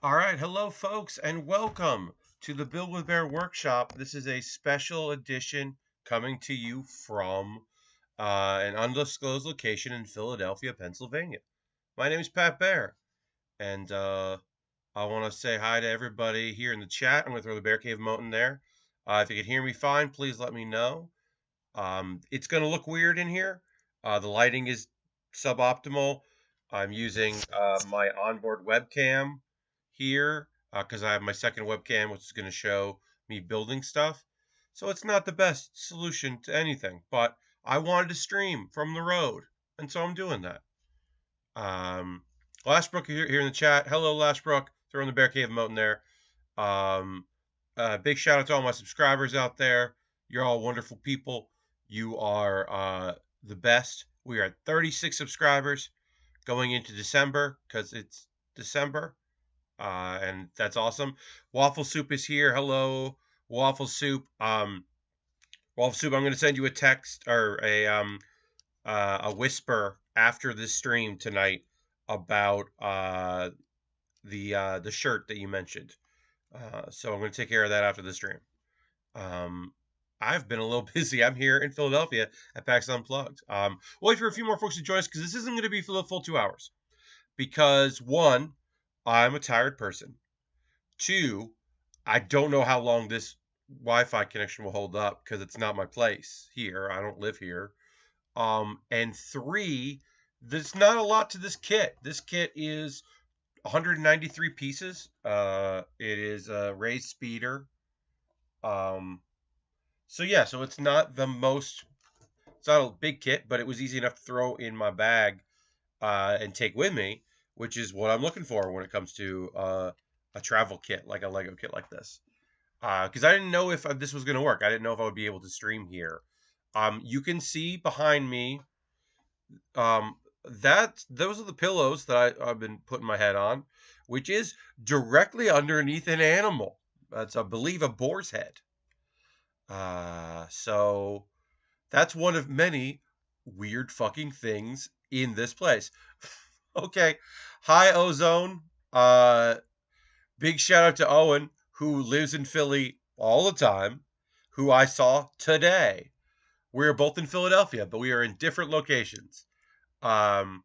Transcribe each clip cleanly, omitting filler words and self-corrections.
All right, hello folks, and welcome to the Build with Bear Workshop. This is a special edition coming to you from an undisclosed location in Philadelphia, Pennsylvania. My name is Pat Bear, and I want to say hi to everybody here in the chat. I'm going to throw the Bear Cave emote in there. If you can hear me fine, please let me know. It's going to look weird in here. The lighting is suboptimal. I'm using my onboard webcam here because I have my second webcam, which is going to show me building stuff. So it's not the best solution to anything, but I wanted to stream from the road, and so I'm doing that. Lashbrook here in the chat. Hello, Lashbrook. Throwing the Bear Cave emote in there. Big shout out to all my subscribers out there. You're all wonderful people. You are the best. We are at 36 subscribers going into December because it's December. And that's awesome. Waffle Soup is here. Hello, Waffle Soup. Waffle Soup, I'm going to send you a text or a whisper after this stream tonight about the shirt that you mentioned. So I'm going to take care of that after the stream. I've been a little busy. I'm here in Philadelphia at PAX Unplugged. Wait for a few more folks to join us because this isn't going to be for the full 2 hours. Because one, I'm a tired person. Two, I don't know how long this Wi-Fi connection will hold up because it's not my place here. I don't live here. And three, there's not a lot to this kit. This kit is 193 pieces. It is a Rey Speeder. So yeah, so it's not the most, it's not a big kit, but it was easy enough to throw in my bag and take with me, which is what I'm looking for when it comes to a travel kit, like a Lego kit like this. Because I didn't know if this was going to work. I didn't know if I would be able to stream here. You can see behind me, those are the pillows that I've been putting my head on, which is directly underneath an animal. That's, I believe, a boar's head. So that's one of many weird fucking things in this place. Okay. Hi, Ozone. Big shout out to Owen, who lives in Philly all the time, who I saw today. We're both in Philadelphia, but we are in different locations. I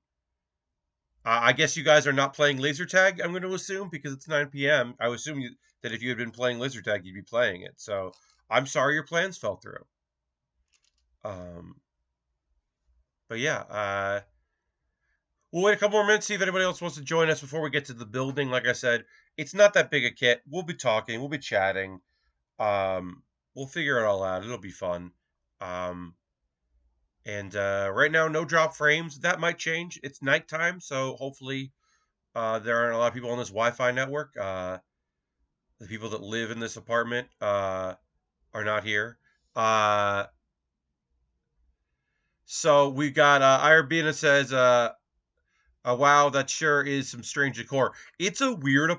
guess you guys are not playing laser tag, I'm going to assume, because it's 9 p.m. I would assume that if you had been playing laser tag, you'd be playing it. So I'm sorry your plans fell through. But yeah, we'll wait a couple more minutes, see if anybody else wants to join us before we get to the building. Like I said, it's not that big a kit. We'll be talking. We'll be chatting. We'll figure it all out. It'll be fun. And right now, no drop frames. That might change. It's nighttime, so hopefully there aren't a lot of people on this Wi-Fi network. The people that live in this apartment are not here. So we got Irbina says, wow, that sure is some strange decor. It's a weird,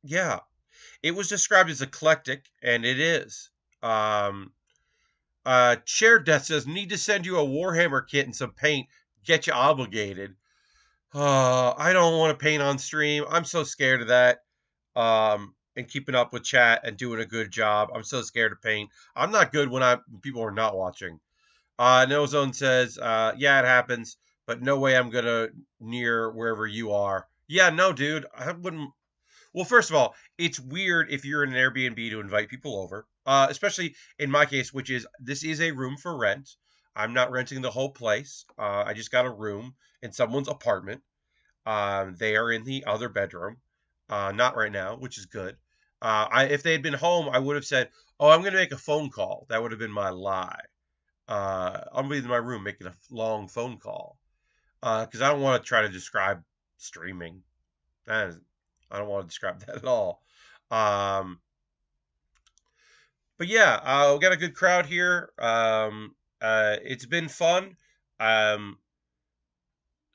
yeah. It was described as eclectic, and it is. Chair Death says, need to send you a Warhammer kit and some paint. Get you obligated. I don't want to paint on stream. I'm so scared of that. And keeping up with chat and doing a good job. I'm so scared to paint. I'm not good when people are not watching. No Zone says, yeah, it happens, but no way I'm gonna near wherever you are. Yeah, no, dude, I wouldn't. Well, first of all, it's weird if you're in an Airbnb to invite people over, especially in my case, which is this is a room for rent. I'm not renting the whole place. I just got a room in someone's apartment. They are in the other bedroom, not right now, which is good. If they had been home, I would have said, "Oh, I'm going to make a phone call." That would have been my lie. I'm going to be in my room making a long phone call because I don't want to try to describe streaming. I don't want to describe that at all. But yeah, we got a good crowd here. It's been fun.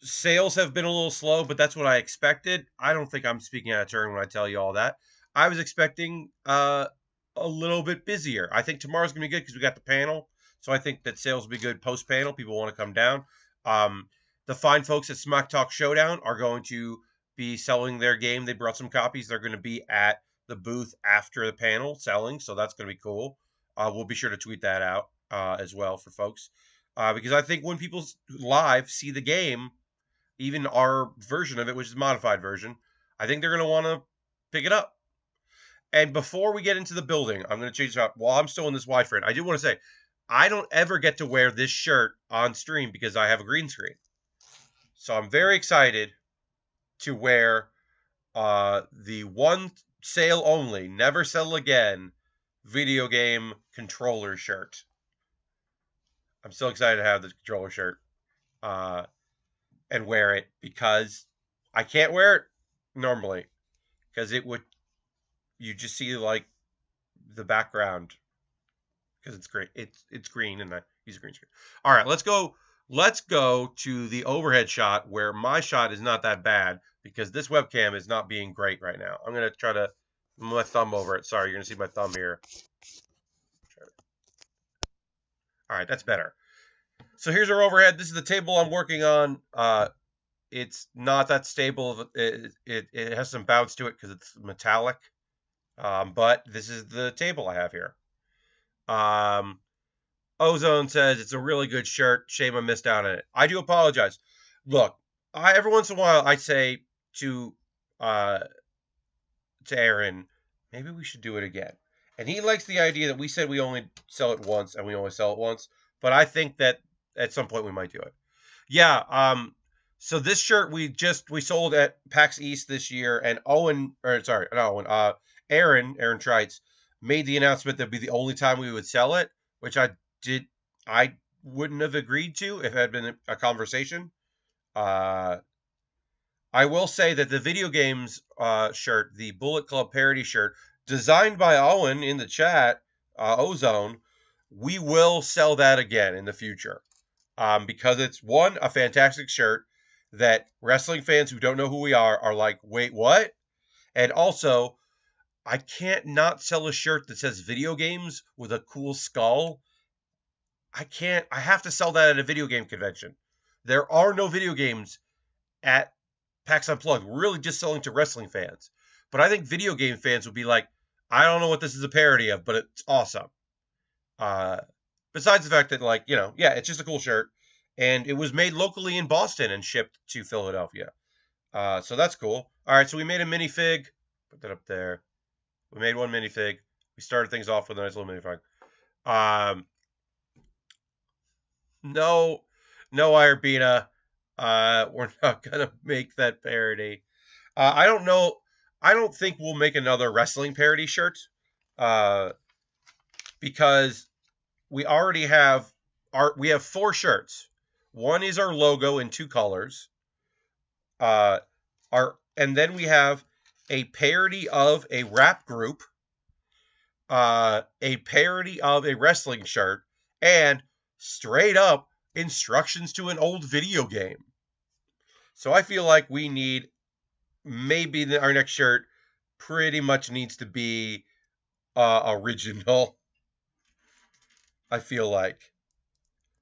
Sales have been a little slow, but that's what I expected. I don't think I'm speaking out of turn when I tell you all that. I was expecting a little bit busier. I think tomorrow's going to be good because we got the panel. So I think that sales will be good post-panel. People want to come down. The fine folks at Smack Talk Showdown are going to be selling their game. They brought some copies. They're going to be at the booth after the panel selling, so that's going to be cool. We'll be sure to tweet that out as well for folks, because I think when people live see the game, even our version of it, which is a modified version, I think they're going to want to pick it up. And before we get into the building, I'm going to change it up. While I'm still in this wireframe, I do want to say, I don't ever get to wear this shirt on stream because I have a green screen. So I'm very excited to wear the one sale only, never sell again, video game controller shirt. I'm so excited to have the controller shirt and wear it because I can't wear it normally because it would, you just see like the background because it's great. It's green and I use a green screen. All right, let's go to the overhead shot where my shot is not that bad because this webcam is not being great right now. I'm going to try to move my thumb over it. Sorry, you're going to see my thumb here. All right, that's better. So here's our overhead. This is the table I'm working on. It's not that stable. It has some bounce to it because it's metallic. But this is the table I have here. Ozone says it's a really good shirt. Shame I missed out on it. I do apologize. Look, every once in a while I say to Aaron, maybe we should do it again. And he likes the idea that we said we only sell it once and we only sell it once. But I think that at some point we might do it. Yeah. So this shirt we sold at PAX East this year, and Aaron Trites made the announcement that would be the only time we would sell it, which I wouldn't have agreed to if it had been a conversation. I will say that the video games shirt, the Bullet Club parody shirt, designed by Owen in the chat, Ozone, we will sell that again in the future. Because it's, one, a fantastic shirt that wrestling fans who don't know who we are like, wait, what? And also, I can't not sell a shirt that says video games with a cool skull. I have to sell that at a video game convention. There are no video games at PAX Unplugged. We're really just selling to wrestling fans. But I think video game fans would be like, I don't know what this is a parody of, but it's awesome. Besides the fact that, like, it's just a cool shirt. And it was made locally in Boston and shipped to Philadelphia. So that's cool. All right, so we made a minifig. Put that up there. We made one minifig. We started things off with a nice little minifig. No, Irbina. We're not going to make that parody. I don't know. I don't think we'll make another wrestling parody shirt. Because we already have we have 4 shirts. One is our logo in 2 colors. And then we have a parody of a rap group, a parody of a wrestling shirt, and straight up instructions to an old video game. So I feel like we need, maybe our next shirt pretty much needs to be original. I feel like.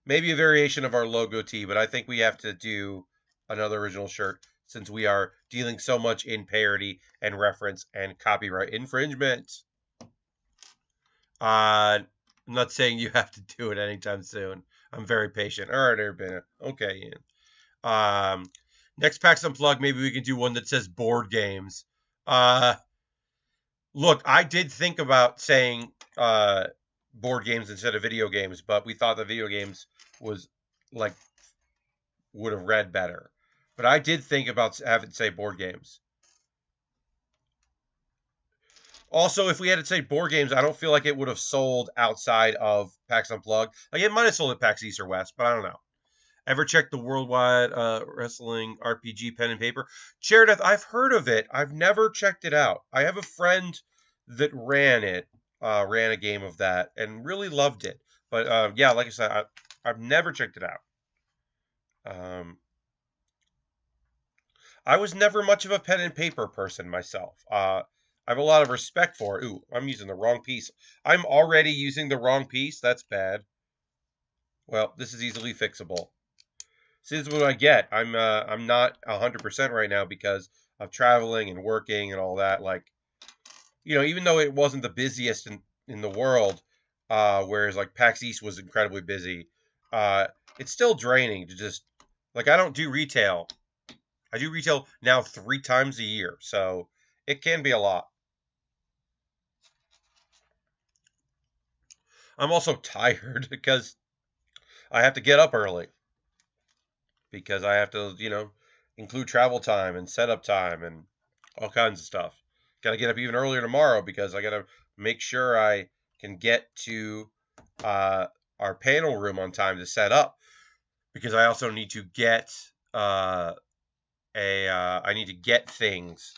Maybe a variation of our logo tee, but I think we have to do another original shirt since we are dealing so much in parody and reference and copyright infringement. I'm not saying you have to do it anytime soon. I'm very patient. All right, Airbender. Okay, Ian. Next PAX Unplugged, maybe we can do one that says board games. Look, I did think about saying board games instead of video games, but we thought the video games was would have read better. But I did think about having it say board games. Also, if we had to say board games, I don't feel like it would have sold outside of PAX Unplugged. Like, it might have sold at PAX East or West, but I don't know. Ever checked the Worldwide Wrestling RPG pen and paper? Cherideth, I've heard of it. I've never checked it out. I have a friend that ran a game of that and really loved it. But yeah, like I said, I've never checked it out. I was never much of a pen and paper person myself. I have a lot of respect for it. Ooh, I'm using the wrong piece. I'm already using the wrong piece. That's bad. Well, this is easily fixable. See, this is what I get. I'm not 100% right now because of traveling and working and all that. Like, even though it wasn't the busiest in the world, whereas like PAX East was incredibly busy, it's still draining to just, like, I don't do retail. I do retail now 3 times a year, so it can be a lot. I'm also tired because I have to get up early because I have to, include travel time and setup time and all kinds of stuff. Got to get up even earlier tomorrow because I got to make sure I can get to uh, our panel room on time to set up, because I also need to get I need to get things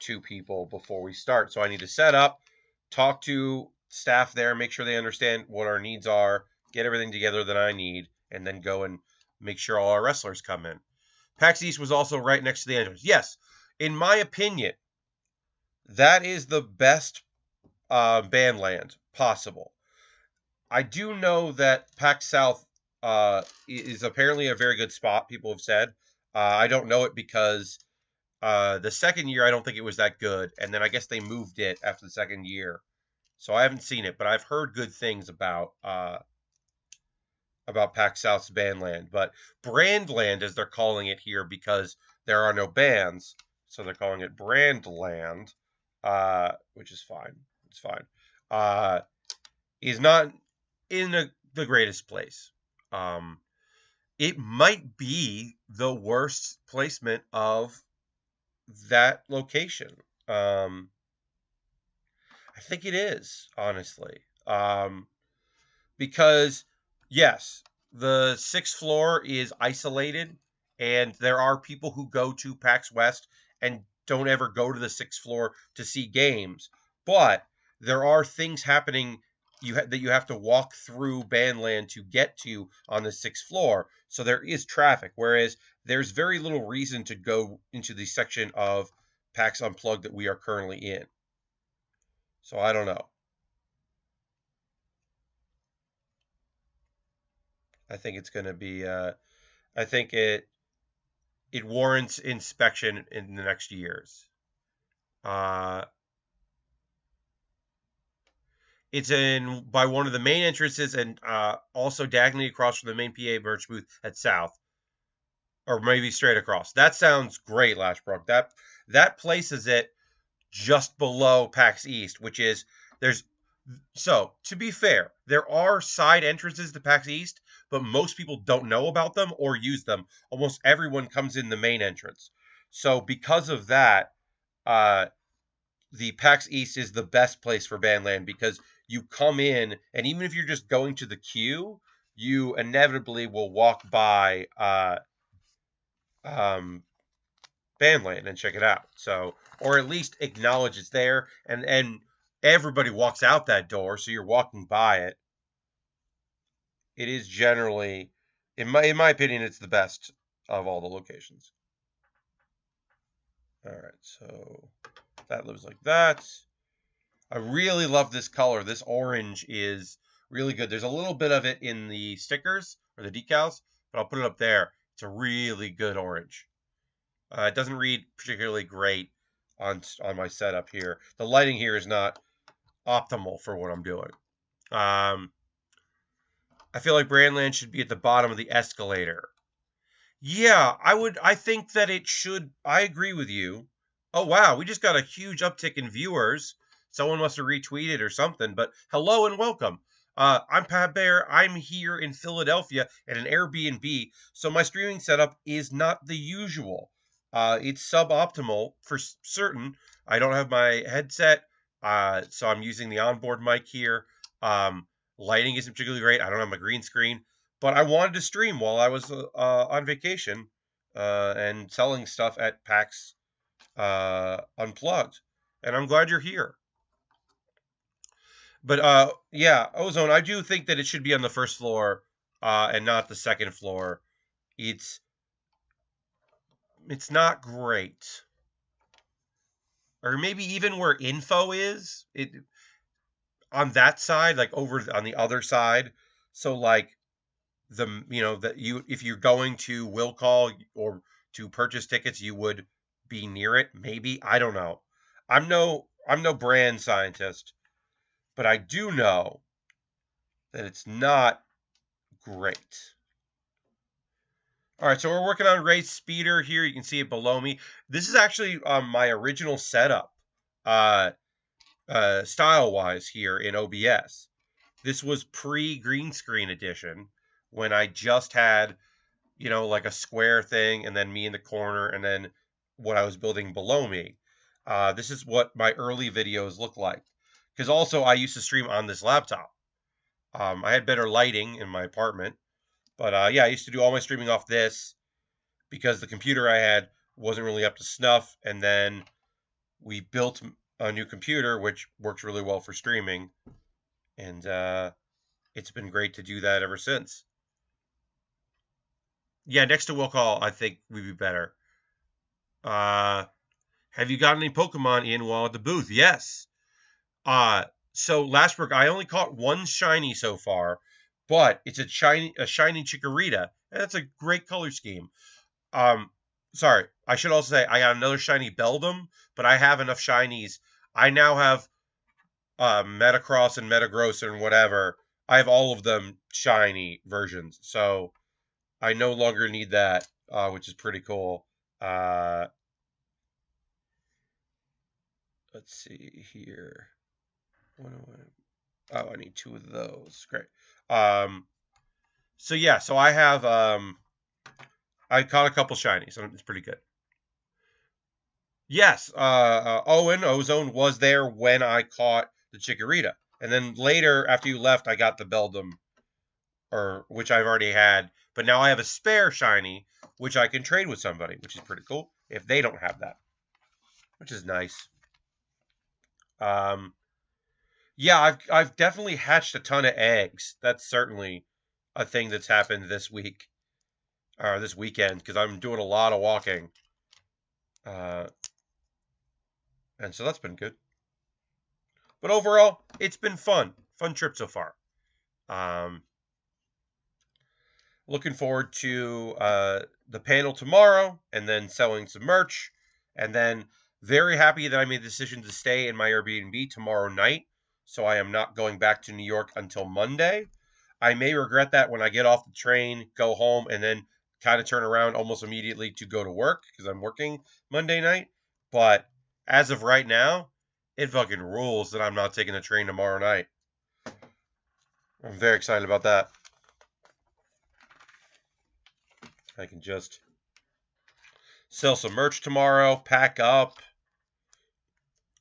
to people before we start. So I need to set up, talk to staff there, make sure they understand what our needs are, get everything together that I need, and then go and make sure all our wrestlers come in. PAX East was also right next to the entrance. Yes, in my opinion, that is the best band land possible. I do know that PAX South is apparently a very good spot, people have said. I don't know it because the second year I don't think it was that good, and then I guess they moved it after the second year. So I haven't seen it, but I've heard good things about PAX South's Bandland. But Brandland, as they're calling it here, because there are no bands, so they're calling it Brandland, which is fine. It's fine. Is not in the greatest place. It might be the worst placement of that location. I think it is, honestly. Because, yes, the 6th floor is isolated, and there are people who go to PAX West and don't ever go to the 6th floor to see games. But there are things happening that you have to walk through Bandland to get to on the 6th floor. So there is traffic, whereas there's very little reason to go into the section of PAX Unplugged that we are currently in. So I don't know. I think it's going to be. I think it warrants inspection in the next years. It's in by one of the main entrances, and also diagonally across from the main PA merch booth at South, or maybe straight across. That sounds great, Lashbrook. That places it just below PAX East, which is So, to be fair, there are side entrances to PAX East, but most people don't know about them or use them. Almost everyone comes in the main entrance. So, because of that, the PAX East is the best place for Bandland, because you come in, and even if you're just going to the queue, you inevitably will walk by Bandland and check it out. So, or at least acknowledge it's there, and everybody walks out that door, so you're walking by it. It is generally, in my opinion, it's the best of all the locations. All right, so that looks like that. I really love this color. This orange is really good. There's a little bit of it in the stickers or the decals, but I'll put it up there. It's a really good orange. It doesn't read particularly great on my setup here. The lighting here is not optimal for what I'm doing. I feel like Brandland should be at the bottom of the escalator. Yeah, I think that it should. I agree with you. Oh, wow. We just got a huge uptick in viewers. Someone must have retweeted or something. But hello and welcome. I'm Pat Baer. I'm here in Philadelphia at an Airbnb. So my streaming setup is not the usual. It's suboptimal for certain. I don't have my headset. So I'm using the onboard mic here. Lighting isn't particularly great. I don't have my green screen. But I wanted to stream while I was on vacation and selling stuff at PAX Unplugged. And I'm glad you're here. But yeah, Ozone, I do think that it should be on the first floor and not the second floor. It's not great. Or maybe even where info is, on that side, like over on the other side. So like if you're going to will call or to purchase tickets, you would be near it. Maybe. I don't know. I'm no brand scientist, but I do know that it's not great. All right, so we're working on Rey Speeder here. You can see it below me. This is actually my original setup, style-wise here in OBS. This was pre-green screen edition when I just had, you know, like a square thing and then me in the corner and then what I was building below me. This is what my early videos look like. Because also I used to stream on this laptop. I had better lighting in my apartment. But yeah, I used to do all my streaming off this because the computer I had wasn't really up to snuff. And then we built a new computer, which works really well for streaming. And it's been great to do that ever since. Yeah, next to Will Call, I think we'd be better. Have you got any Pokemon in while at the booth? Yes. So Lashbrook, I only caught one shiny so far, but it's a shiny Chikorita, and that's a great color scheme. Sorry, I should also say I got another shiny Beldum, but I have enough shinies. I now have Metacross and Metagross and whatever. I have all of them shiny versions, so I no longer need that, which is pretty cool. Let's see here. Oh, I need 2 of those. Great. So yeah, so I have I caught a couple shinies, so it's pretty good. Yes, Ozone was there when I caught the Chikorita. And then later, after you left, I got the Beldum, which I've already had. But now I have a spare shiny, which I can trade with somebody, which is pretty cool, if they don't have that, which is nice. Yeah, I've definitely hatched a ton of eggs. That's certainly a thing that's happened this week, or this weekend, because I'm doing a lot of walking. And so that's been good. But overall, it's been fun. Fun trip so far. Looking forward to the panel tomorrow, and then selling some merch. And then very happy that I made the decision to stay in my Airbnb tomorrow night. So I am not going back to New York until Monday. I may regret that when I get off the train, go home, and then kind of turn around almost immediately to go to work because I'm working Monday night. But as of right now, it fucking rules that I'm not taking the train tomorrow night. I'm very excited about that. I can just sell some merch tomorrow, pack up,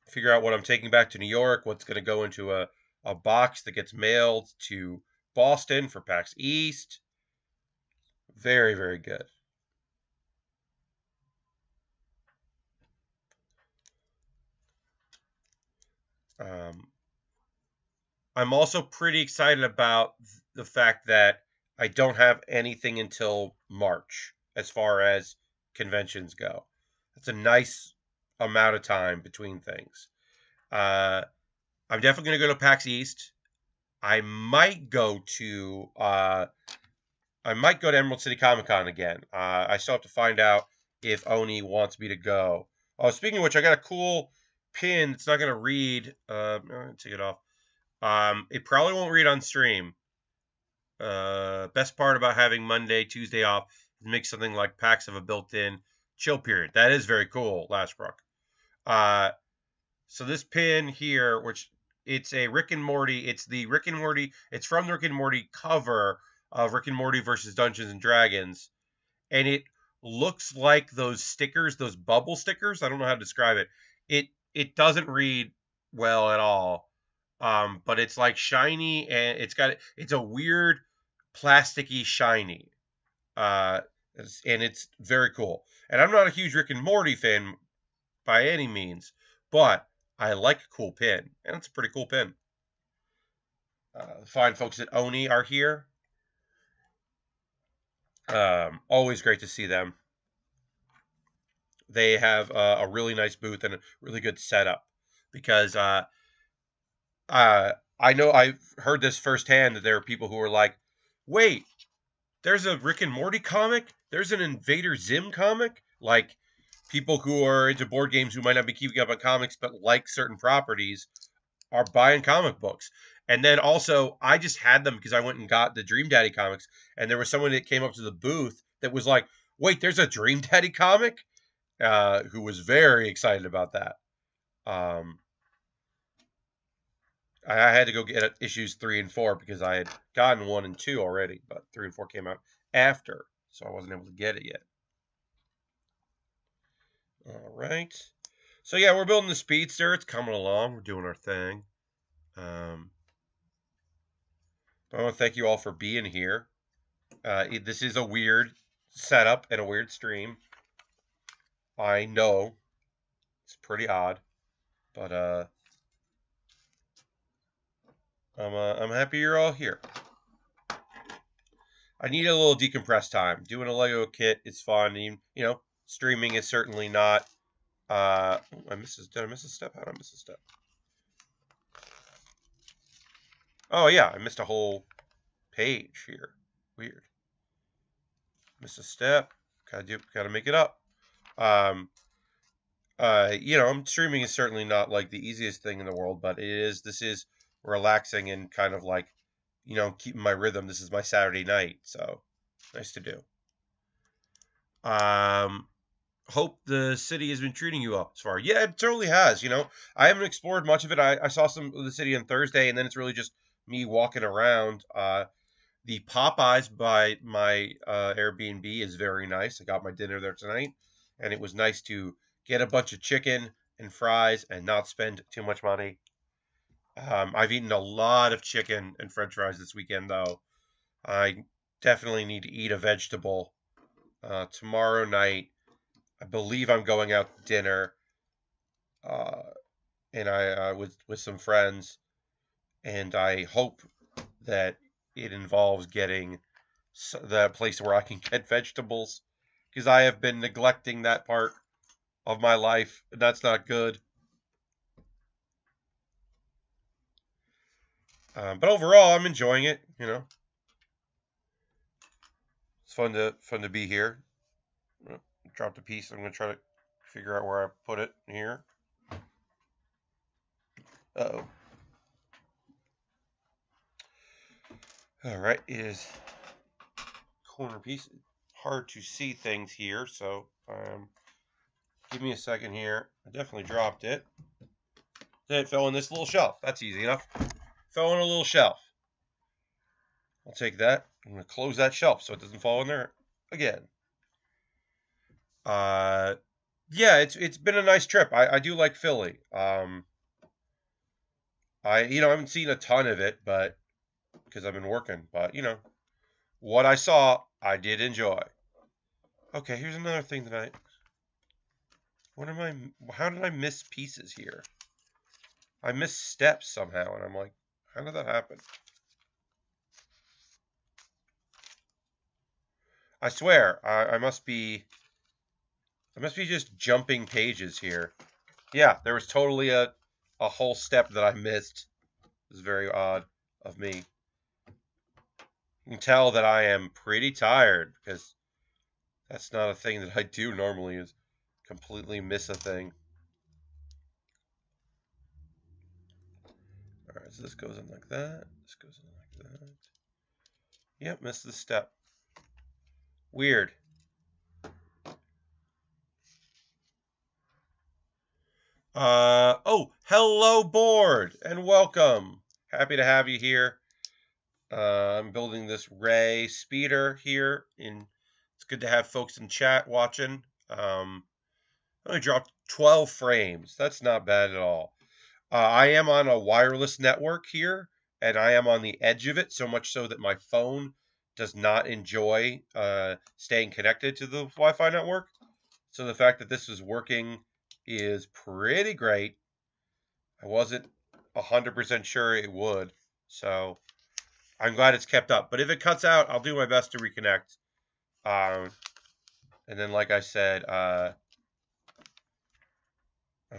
figure out what I'm taking back to New York, what's going to go into a box that gets mailed to Boston for PAX East. Very, very good. I'm also pretty excited about the fact that I don't have anything until March as far as conventions go. It's a nice amount of time between things. I'm definitely going to go to PAX East. I might go to Emerald City Comic Con again. I still have to find out if Oni wants me to go. Oh, speaking of which, I got a cool pin. It's not going to read. I'm going to take it off. It probably won't read on stream. Best part about having Monday, Tuesday off is make something like PAX have a built-in chill period. That is very cool, Lashbrook. So this pin here, which it's a Rick and Morty. It's the Rick and Morty. It's from the Rick and Morty cover of Rick and Morty versus Dungeons and Dragons, and it looks like those stickers, those bubble stickers. I don't know how to describe it. It doesn't read well at all. But it's like shiny, and it's a weird plasticky shiny. And it's very cool. And I'm not a huge Rick and Morty fan by any means, but I like a cool pin, and it's a pretty cool pin. The fine folks at Oni are here. Always great to see them. They have a really nice booth and a really good setup because I know I've heard this firsthand that there are people who are like, wait, there's a Rick and Morty comic? There's an Invader Zim comic? Like, people who are into board games who might not be keeping up on comics but like certain properties are buying comic books. And then also, I just had them because I went and got the Dream Daddy comics, and there was someone that came up to the booth that was like, "Wait, there's a Dream Daddy comic," who was very excited about that. Um, I had to go get issues 3 and 4 because I had gotten 1 and 2 already, but 3 and 4 came out after, so I wasn't able to get it yet. All right. So yeah, we're building the Speedster. It's coming along. We're doing our thing. I want to thank you all for being here. This is a weird setup and a weird stream. I know it's pretty odd, but I'm happy you're all here. I need a little decompress time. Doing a Lego kit is fun. You know, streaming is certainly not. Did I miss a step? How did I miss a step? Oh yeah, I missed a whole page here. Weird. Missed a step. Gotta make it up. You know, streaming is certainly not like the easiest thing in the world, but this is relaxing and kind of like, you know, keeping my rhythm. This is my Saturday night, so nice to do. Hope the city has been treating you up as far. Yeah, it totally has. You know, I haven't explored much of it. I saw some of the city on Thursday, and then it's really just me walking around. The Popeyes by my Airbnb is very nice. I got my dinner there tonight, and it was nice to get a bunch of chicken and fries and not spend too much money. I've eaten a lot of chicken and French fries this weekend, though. I definitely need to eat a vegetable. Tomorrow night, I believe I'm going out to dinner, and I with some friends, and I hope that it involves getting the place where I can get vegetables, because I have been neglecting that part of my life, and that's not good. But overall, I'm enjoying it. You know, it's fun to be here. Dropped a piece. I'm gonna try to figure out where I put it here. Uh-oh. All right, it is corner piece. Hard to see things here, so give me a second here. I definitely dropped it. Then it fell in this little shelf. That's easy enough. Fell in a little shelf. I'll take that. I'm gonna close that shelf so it doesn't fall in there again. Yeah, it's been a nice trip. I do like Philly. I haven't seen a ton of it, but because I've been working, but what I saw, I did enjoy. Okay, here's another thing that how did I miss pieces here? I missed steps somehow, and I'm like, how did that happen? I swear, I must be just jumping pages here. Yeah, there was totally a whole step that I missed. It was very odd of me. You can tell that I am pretty tired because that's not a thing that I do normally, is completely miss a thing. Alright, so this goes in like that. This goes in like that. Yep, missed the step. Weird. Oh, hello board, and welcome. Happy to have you here. I'm building this Rey Speeder here. It's good to have folks in chat watching. I only dropped 12 frames. That's not bad at all. I am on a wireless network here, and I am on the edge of it, so much so that my phone does not enjoy staying connected to the Wi-Fi network. So the fact that this is working is pretty great. I wasn't 100% sure it would, so I'm glad it's kept up. But if it cuts out, I'll do my best to reconnect. And then, like I said, I'm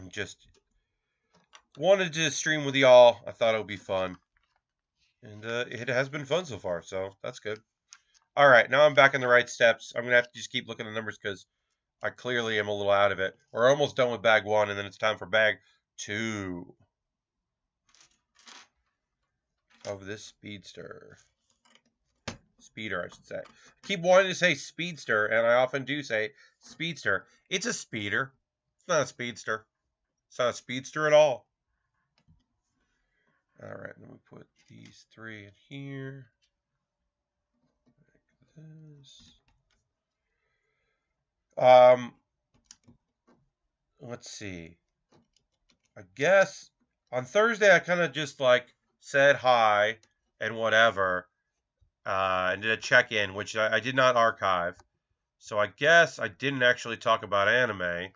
just wanted to stream with y'all. I thought it would be fun. And it has been fun so far, so that's good. All right, now I'm back in the right steps. I'm going to have to just keep looking at the numbers because I clearly am a little out of it. We're almost done with bag 1, and then it's time for bag 2 of this speedster. Speeder, I should say. I keep wanting to say speedster, and I often do say speedster. It's a speeder. It's not a speedster. It's not a speedster at all. All right, then we put these 3 in here. Like this. Let's see. I guess on Thursday I kind of just like said hi and whatever, and did a check-in, which I did not archive. So I guess I didn't actually talk about anime.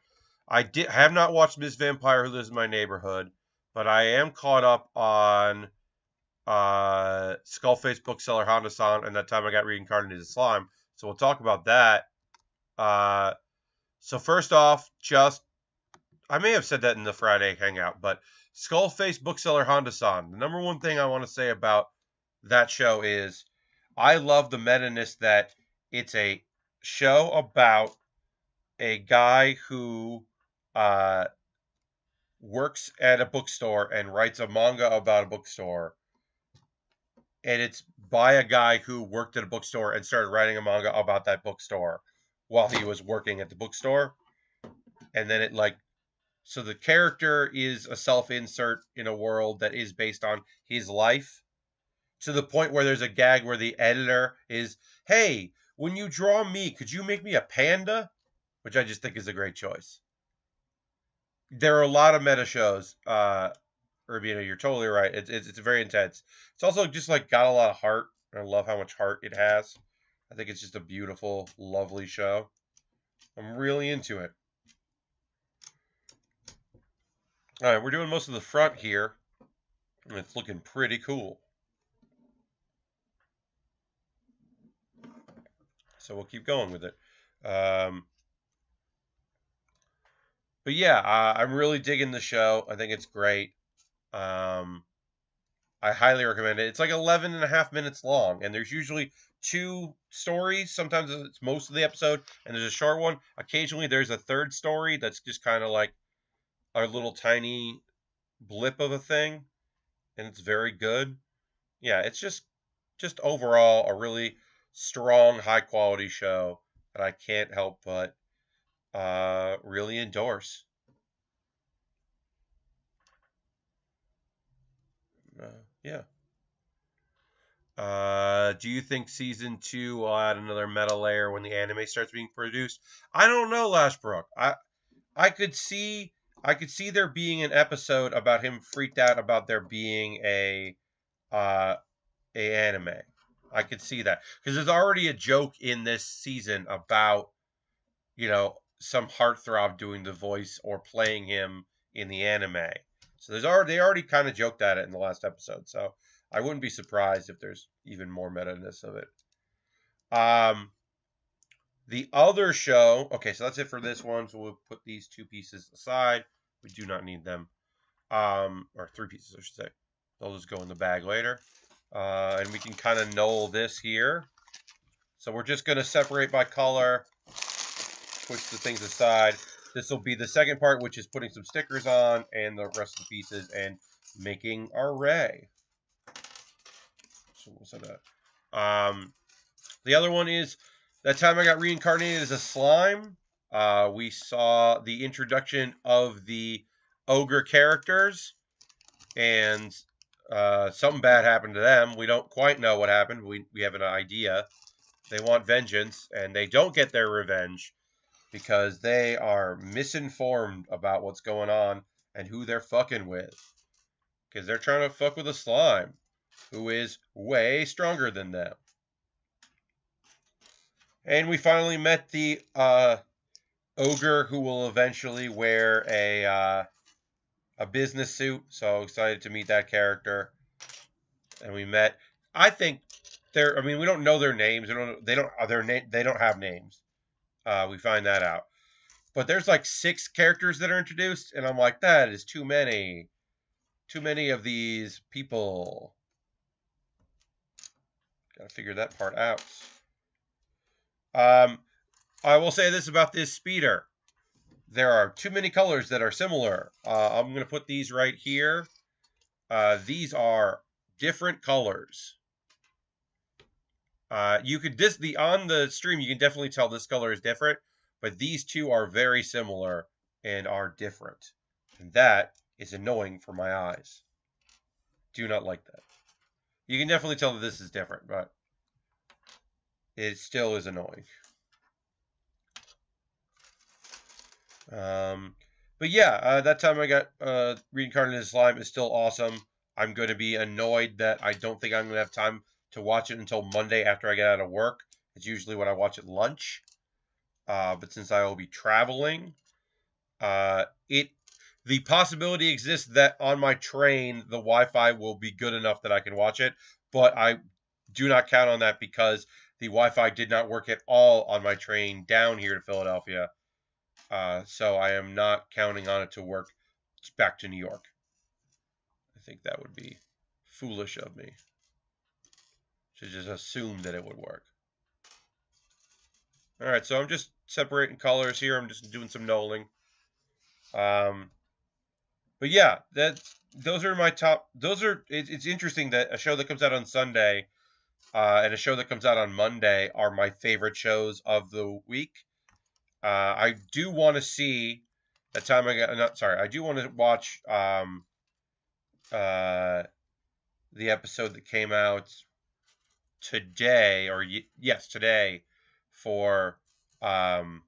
I have not watched Miss Vampire Who Lives in My Neighborhood, but I am caught up on Skullface Bookseller Honda-san, and that time I got Reincarnated Slime. So we'll talk about that. So first off, I may have said that in the Friday Hangout, but Skullface Bookseller Honda-san. The number one thing I want to say about that show is I love the meta-ness that it's a show about a guy who works at a bookstore and writes a manga about a bookstore. And it's by a guy who worked at a bookstore and started writing a manga about that bookstore while he was working at the bookstore. And then so the character is a self-insert in a world that is based on his life, to the point where there's a gag where the editor is, hey, when you draw me, could you make me a panda? Which I just think is a great choice. There are a lot of meta shows. Urbina, you're totally right. It's very intense. It's also just like got a lot of heart. I love how much heart it has. I think it's just a beautiful, lovely show. I'm really into it. All right, we're doing most of the front here, and it's looking pretty cool. So we'll keep going with it. But yeah, I'm really digging the show. I think it's great. I highly recommend it. It's like 11 and a half minutes long, and there's usually 2 stories. Sometimes it's most of the episode, and there's a short one. Occasionally there's a third story that's just kind of like a little tiny blip of a thing, and it's very good. Yeah, it's just overall a really strong, high-quality show that I can't help but really endorse. Yeah. Do you think season 2 will add another meta layer when the anime starts being produced? I don't know, Lashbrook. I could see there being an episode about him freaked out about there being a anime. I could see that because there's already a joke in this season about some heartthrob doing the voice or playing him in the anime. So they already kind of joked at it in the last episode. So I wouldn't be surprised if there's even more meta-ness of it. The other show, okay, so that's it for this one. So we'll put these 2 pieces aside. We do not need them. Or 3 pieces, I should say. They'll just go in the bag later. And we can kind of null this here. So we're just going to separate by color, push the things aside. This will be the second part, which is putting some stickers on and the rest of the pieces and making our Rey. So we'll set that. The other one is that time I got reincarnated as a slime. We saw the introduction of the ogre characters, and something bad happened to them. We don't quite know what happened. We have an idea. They want vengeance, and they don't get their revenge because they are misinformed about what's going on and who they're fucking with. Because they're trying to fuck with a slime who is way stronger than them. And we finally met the ogre who will eventually wear a business suit. So excited to meet that character. And we met. I think we don't know their names. They don't have names. We find that out. But there's like 6 characters that are introduced, and I'm like, that is too many. Too many of these people. Gotta figure that part out. I will say this about this speeder. There are too many colors that are similar. I'm going to put these right here. These are different colors. You could on the stream, you can definitely tell this color is different, but these two are very similar and are different. And that is annoying for my eyes. Do not like that. You can definitely tell that this is different, but it still is annoying. But yeah, that time I got Reincarnated Slime is still awesome. I'm going to be annoyed that I don't think I'm going to have time to watch it until Monday after I get out of work. It's usually when I watch at lunch. But since I will be traveling, the possibility exists that on my train the Wi-Fi will be good enough that I can watch it. But I do not count on that because the Wi-Fi did not work at all on my train down here to Philadelphia. So I am not counting on it to work back to New York. I think that would be foolish of me to just assume that it would work. All right, so I'm just separating colors here. I'm just doing some knolling. But yeah, those are my top. It's interesting that a show that comes out on Sunday and a show that comes out on Monday are my favorite shows of the week. I do want to see that time I got. Not sorry. I do want to watch the episode that came out today, or yes, today, for the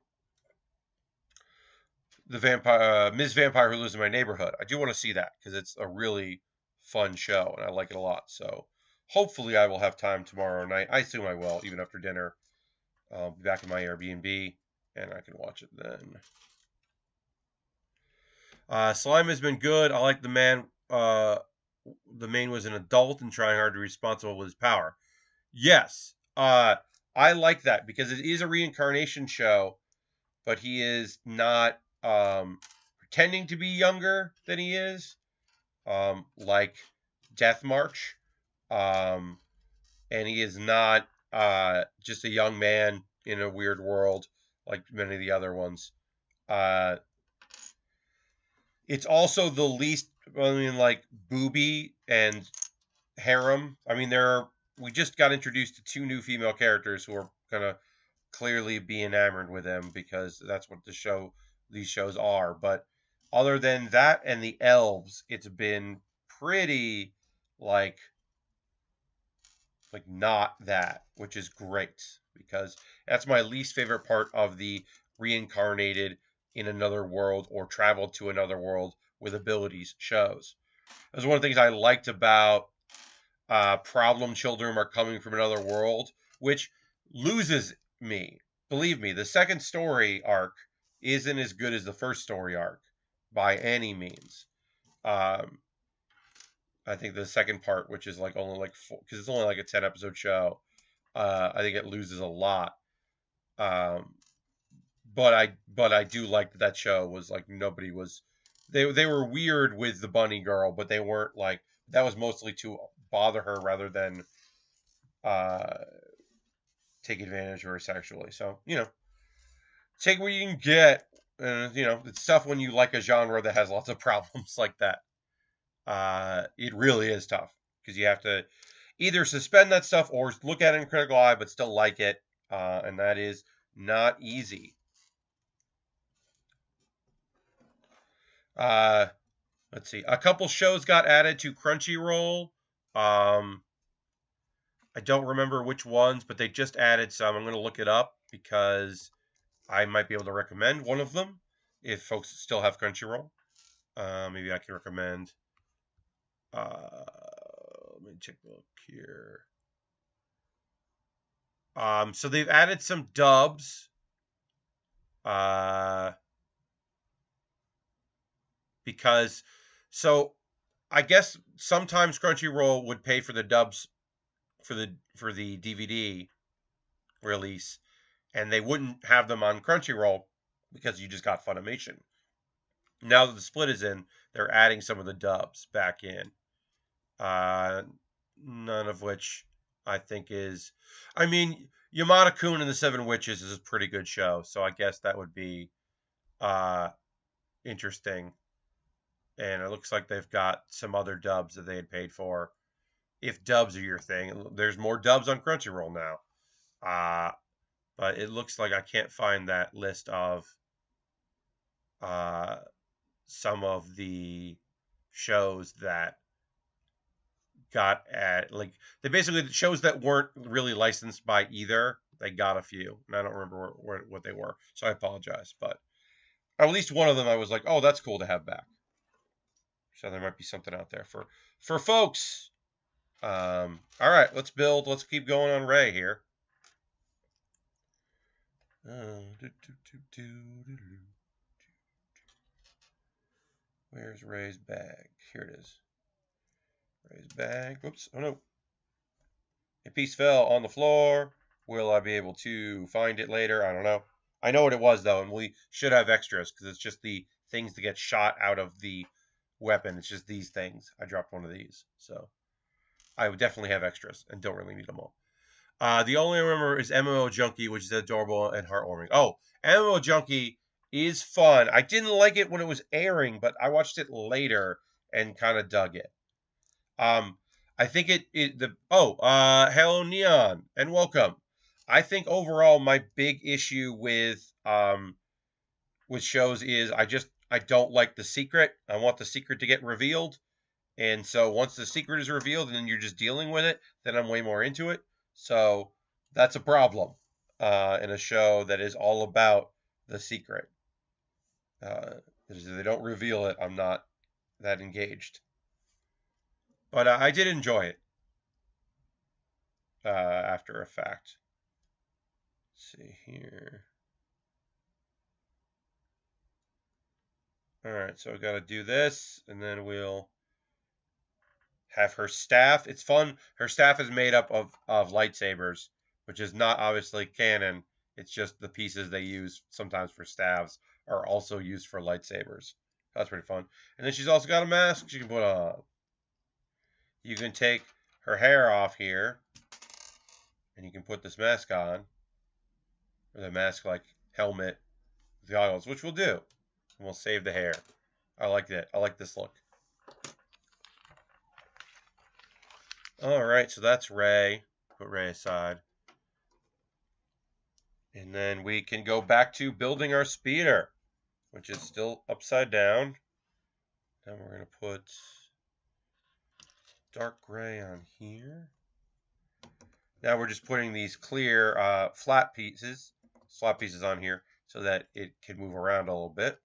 vampire Ms. Vampire Who Lives in My Neighborhood. I do want to see that because it's a really fun show and I like it a lot. So hopefully I will have time tomorrow night. I assume I will, even after dinner. I'll be back in my Airbnb and I can watch it then. Slime has been good. I like the man. The main was an adult and trying hard to be responsible with his power. Yes, I like that because it is a reincarnation show, but he is not pretending to be younger than he is, like Death March, and he is not just a young man in a weird world like many of the other ones. It's also the least, I mean, like booby and harem. I mean, we just got introduced to two new female characters who are gonna clearly be enamored with him because that's what these shows are. But other than that and the elves, it's been pretty like not that, which is great because that's my least favorite part of the reincarnated in another world or traveled to another world with abilities shows. That's one of the things I liked about Problem Children Are Coming from Another World, which loses me. Believe me, the second story arc isn't as good as the first story arc by any means. I think the second part, which is like only like because it's only like a 10-episode show, I think it loses a lot. But I do like that show was like nobody was they were weird with the bunny girl, but they weren't like that was mostly to bother her rather than take advantage of her sexually. So take what you can get. And it's tough when you like a genre that has lots of problems like that. It really is tough because you have to either suspend that stuff or look at it in critical eye, but still like it, and that is not easy. Let's see. A couple shows got added to Crunchyroll. I don't remember which ones, but they just added some. I'm going to look it up because I might be able to recommend one of them if folks still have Crunchyroll. Maybe I can recommend. Let me check a look here. So they've added some dubs. Because I guess sometimes Crunchyroll would pay for the dubs for the DVD release, and they wouldn't have them on Crunchyroll because you just got Funimation. Now that the split is in, they're adding some of the dubs back in. None of which I think is. I mean, Yamada-kun and the Seven Witches is a pretty good show, so I guess that would be interesting. And it looks like they've got some other dubs that they had paid for. If dubs are your thing, there's more dubs on Crunchyroll now. But it looks like I can't find that list of some of the shows that got at, like, they basically, shows that weren't really licensed by either. They got a few, and I don't remember what they were, so I apologize. But at least one of them I was like, oh, that's cool to have back. So there might be something out there for folks. All right, let's build. Let's keep going on Rey here. Where's Rey's bag? Here it is. Rey's bag. Oops. Oh no. A piece fell on the floor. Will I be able to find it later? I don't know. I know what it was though, and we should have extras because it's just the things that get shot out of the weapon. It's just these things. I dropped one of these, so I would definitely have extras and don't really need them all. The only I remember is MMO Junkie, which is adorable and heartwarming. Oh, MMO Junkie is fun. I didn't like it when it was airing, but I watched it later and kind of dug it. I think hello Neon and welcome. I think overall my big issue with shows is I don't like the secret. I want the secret to get revealed. And so once the secret is revealed and then you're just dealing with it, then I'm way more into it. So that's a problem in a show that is all about the secret. If they don't reveal it, I'm not that engaged. But I did enjoy it after a fact. Let's see here. All right, so I got to do this, and then we'll have her staff. It's fun. Her staff is made up of lightsabers, which is not obviously canon. It's just the pieces they use sometimes for staves are also used for lightsabers. That's pretty fun. And then she's also got a mask she can put on. You can take her hair off here, and you can put this mask on, or the mask-like helmet with the goggles, which we'll do. And we'll save the hair. I like that. I like this look. All right, so that's Rey. Put Rey aside. And then we can go back to building our speeder, which is still upside down. And we're going to put dark gray on here. Now we're just putting these clear flat pieces on here so that it can move around a little bit,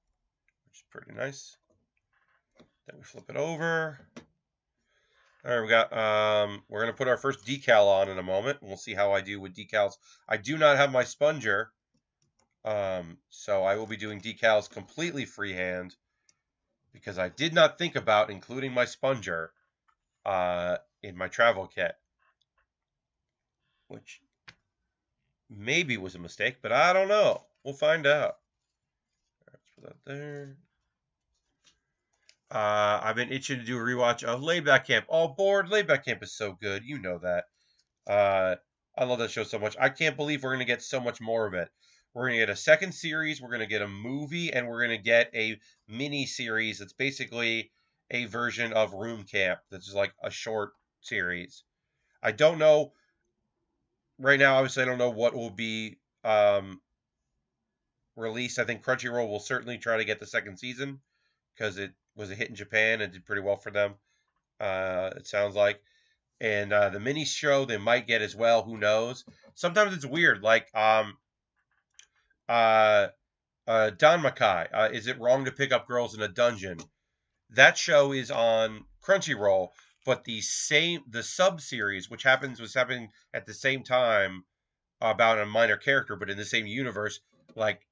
which is pretty nice. Then we flip it over. All right, we got, we're going to put our first decal on in a moment, and we'll see how I do with decals. I do not have my sponger, so I will be doing decals completely freehand because I did not think about including my sponger in my travel kit, which maybe was a mistake, but I don't know. We'll find out. All right, let's put that there. I've been itching to do a rewatch of Laidback Camp. All bored. Laidback Camp is so good. You know that. I love that show so much. I can't believe we're going to get so much more of it. We're going to get a second series. We're going to get a movie. And we're going to get a mini series that's basically a version of Room Camp. That's like a short series. I don't know. Right now, obviously, I don't know what will be released. I think Crunchyroll will certainly try to get the second season because it was a hit in Japan and did pretty well for them, it sounds like. And the mini show they might get as well. Who knows? Sometimes it's weird. Like Don Makai. Is it wrong to pick up girls in a dungeon? That show is on Crunchyroll, but the sub series, which was happening at the same time about a minor character, but in the same universe, like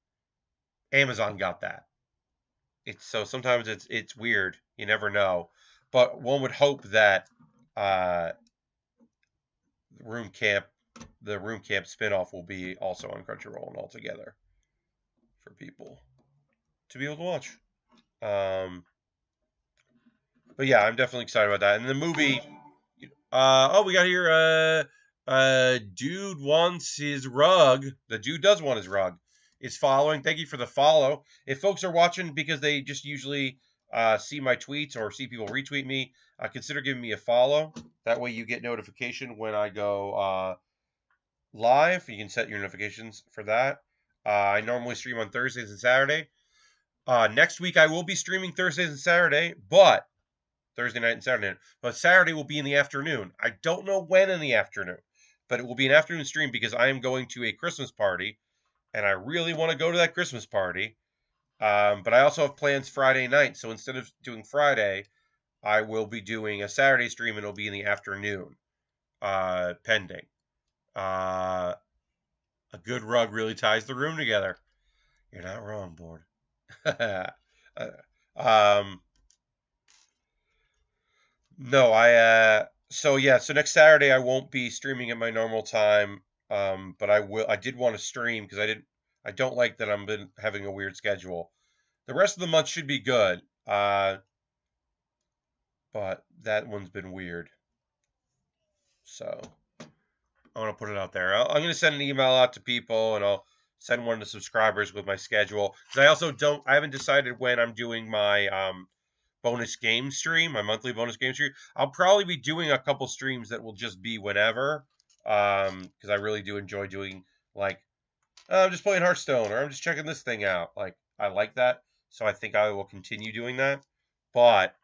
Amazon got that. So sometimes it's weird. You never know. But one would hope that the Room Camp spinoff will be also on Crunchyroll and all together for people to be able to watch. But yeah, I'm definitely excited about that. And the movie, we got here Dude wants his rug. The dude does want his rug. Is following. Thank you for the follow. If folks are watching because they just usually see my tweets or see people retweet me, consider giving me a follow. That way you get notification when I go live. You can set your notifications for that. I normally stream on Thursdays and Saturday. Next week I will be streaming Thursdays and Saturday, but Thursday night and Saturday night. But Saturday will be in the afternoon. I don't know when in the afternoon, but it will be an afternoon stream because I am going to a Christmas party, and I really want to go to that Christmas party. But I also have plans Friday night, so instead of doing Friday, I will be doing a Saturday stream, and it'll be in the afternoon, pending. A good rug really ties the room together. You're not wrong, board. No, so yeah, so next Saturday I won't be streaming at my normal time. But I did want to stream because I don't like that I'm been having a weird schedule. The rest of the month should be good. But that one's been weird. So I want to put it out there. I'm going to send an email out to people, and I'll send one to subscribers with my schedule. Because I haven't decided when I'm doing my bonus game stream, my monthly bonus game stream. I'll probably be doing a couple streams that will just be whenever, because I really do enjoy doing, like, I'm just playing Hearthstone, or I'm just checking this thing out. Like, I like that, so I think I will continue doing that. But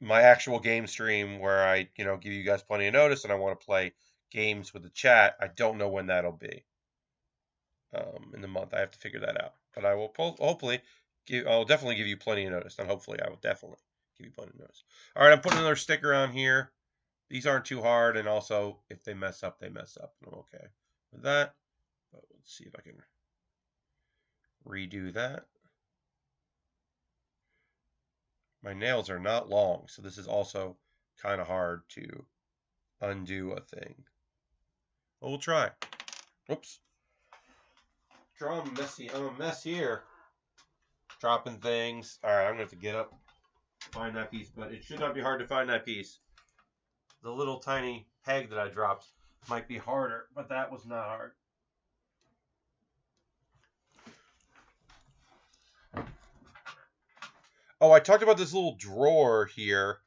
my actual game stream where I, give you guys plenty of notice and I want to play games with the chat, I don't know when that'll be. In the month, I have to figure that out. But I will I'll definitely give you plenty of notice. And hopefully, I will definitely give you plenty of notice. All right, I'm putting another sticker on here. These aren't too hard, and also, if they mess up, they mess up. And I'm okay with that. But let's see if I can redo that. My nails are not long, so this is also kind of hard to undo a thing. But we'll try. Oops. I'm a mess here. Dropping things. All right, I'm going to have to get up, find that piece. But it should not be hard to find that piece. The little tiny peg that I dropped might be harder, but that was not hard. Oh, I talked about this little drawer here.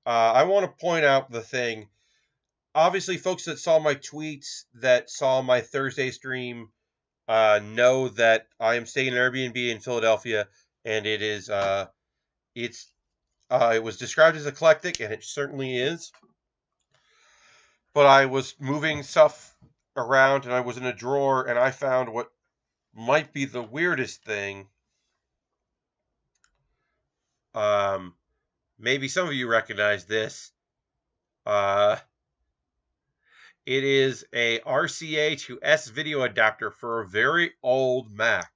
I want to point out the thing. Obviously, folks that saw my tweets, that saw my Thursday stream, know that I am staying in an Airbnb in Philadelphia, and it is it was described as eclectic, and it certainly is. But I was moving stuff around, and I was in a drawer, and I found what might be the weirdest thing. Maybe some of you recognize this. It is a RCA to S video adapter for a very old Mac.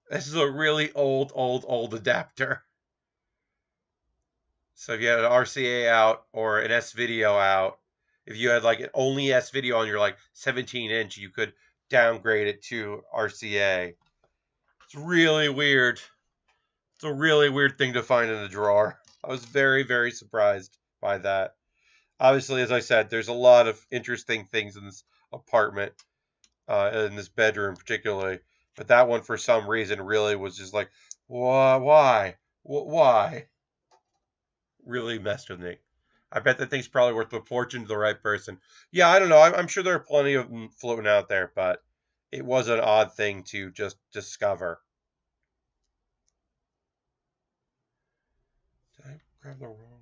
This is a really old adapter. So if you had an RCA out or an S video out, if you had like an only S video on your like 17-inch, you could downgrade it to RCA. It's really weird. It's a really weird thing to find in a drawer. I was very, very surprised by that. Obviously, as I said, there's a lot of interesting things in this apartment, in this bedroom particularly. But that one, for some reason, really was just like, why? Really messed with me. I bet that thing's probably worth a fortune to the right person. Yeah, I don't know. I'm sure there are plenty of them floating out there, but it was an odd thing to just discover. Did I grab the wrong one?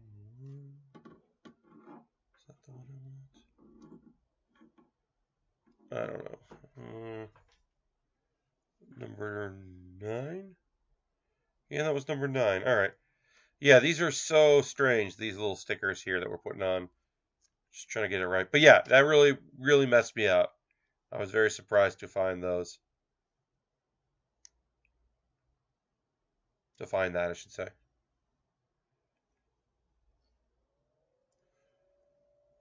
Is that the one I want? I don't know. Number 9? Yeah, that was number 9. All right. Yeah, these are so strange, these little stickers here that we're putting on. Just trying to get it right. But yeah, that really, really messed me up. I was very surprised to find those. To find that, I should say.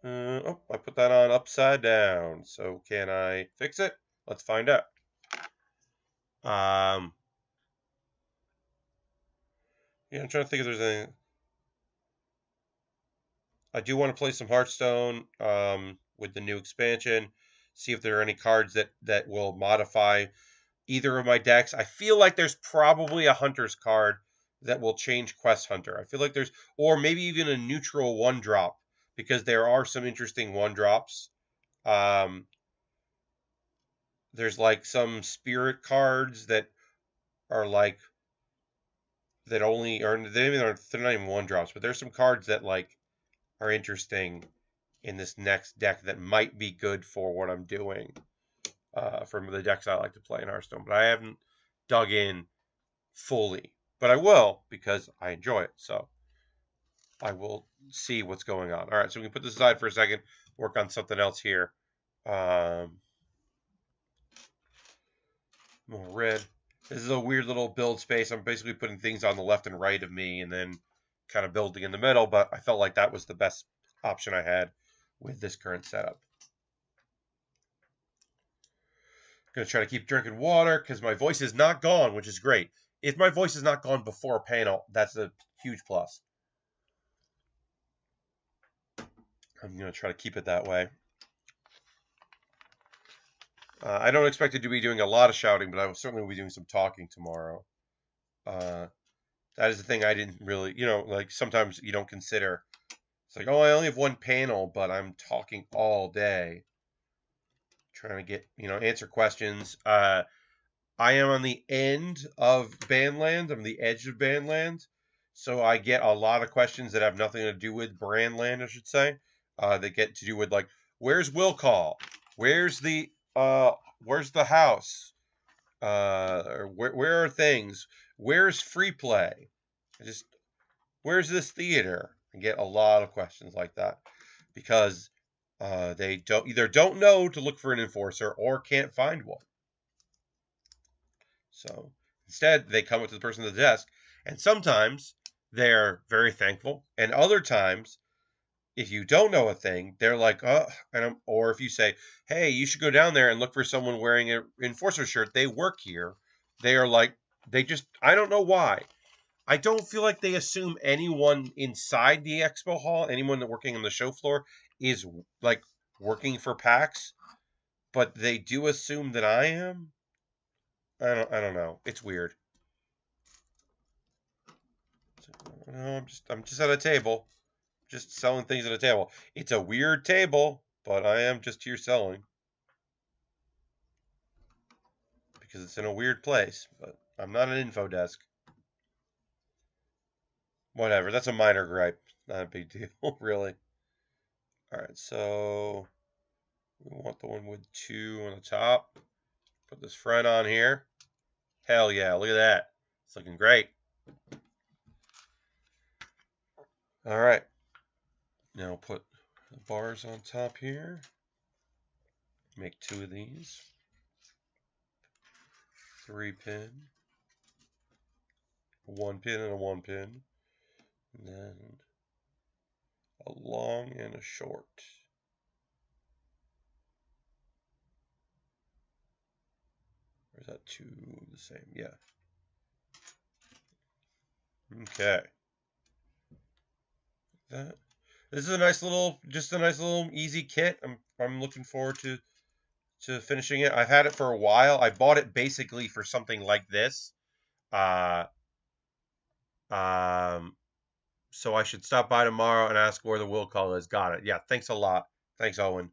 Oh, I put that on upside down. So can I fix it? Let's find out. Yeah, I'm trying to think if there's anything. I do want to play some Hearthstone with the new expansion. See if there are any cards that will modify either of my decks. I feel like there's probably a Hunter's card that will change Quest Hunter. I feel like there's, or maybe even a neutral one drop, because there are some interesting one drops. There's like some spirit cards that are like that only are they're not even one drops, but there's some cards that like are interesting in this next deck that might be good for what I'm doing from the decks I like to play in Hearthstone. But I haven't dug in fully, but I will because I enjoy it. So I will see what's going on. All right, so we can put this aside for a second, work on something else here. More red. This is a weird little build space. I'm basically putting things on the left and right of me and then kind of building in the middle, but I felt like that was the best option I had with this current setup. Going to try to keep drinking water because my voice is not gone, which is great. If my voice is not gone before a panel, that's a huge plus. I'm going to try to keep it that way. I don't expect to be doing a lot of shouting, but I will certainly be doing some talking tomorrow. That is the thing I didn't really, like sometimes you don't consider. It's like, oh, I only have one panel, but I'm talking all day. Trying to get, answer questions. I am on the end of Bandland. I'm the edge of Bandland. So I get a lot of questions that have nothing to do with Brandland, I should say. That get to do with like, where's Will Call? Where's the house? Or where are things? Where's free play? Where's this theater? I get a lot of questions like that because they don't know to look for an enforcer or can't find one. So instead, they come up to the person at the desk, and sometimes they're very thankful, and other times, if you don't know a thing, they're like, oh, or if you say, hey, you should go down there and look for someone wearing an enforcer shirt, they work here. They are like, I don't know why. I don't feel like they assume anyone inside the expo hall, anyone that working on the show floor, is like working for PAX, but they do assume that I am. I don't know. It's weird. No, I'm just at a table, just selling things at a table. It's a weird table, but I am just here selling because it's in a weird place. But I'm not an info desk. Whatever. That's a minor gripe. Not a big deal, really. All right, so we want the one with 2 on the top. Put this front on here. Hell yeah, look at that. It's looking great. All right. Now put the bars on top here. Make 2 of these. 3-pin. 1-pin and a 1-pin. And then a long and a short. Or is that 2 the same? Yeah. Okay. This is a nice little easy kit. I'm looking forward to finishing it. I've had it for a while. I bought it basically for something like this. So I should stop by tomorrow and ask where the will call is. Got it. Yeah, thanks a lot. Thanks, Owen.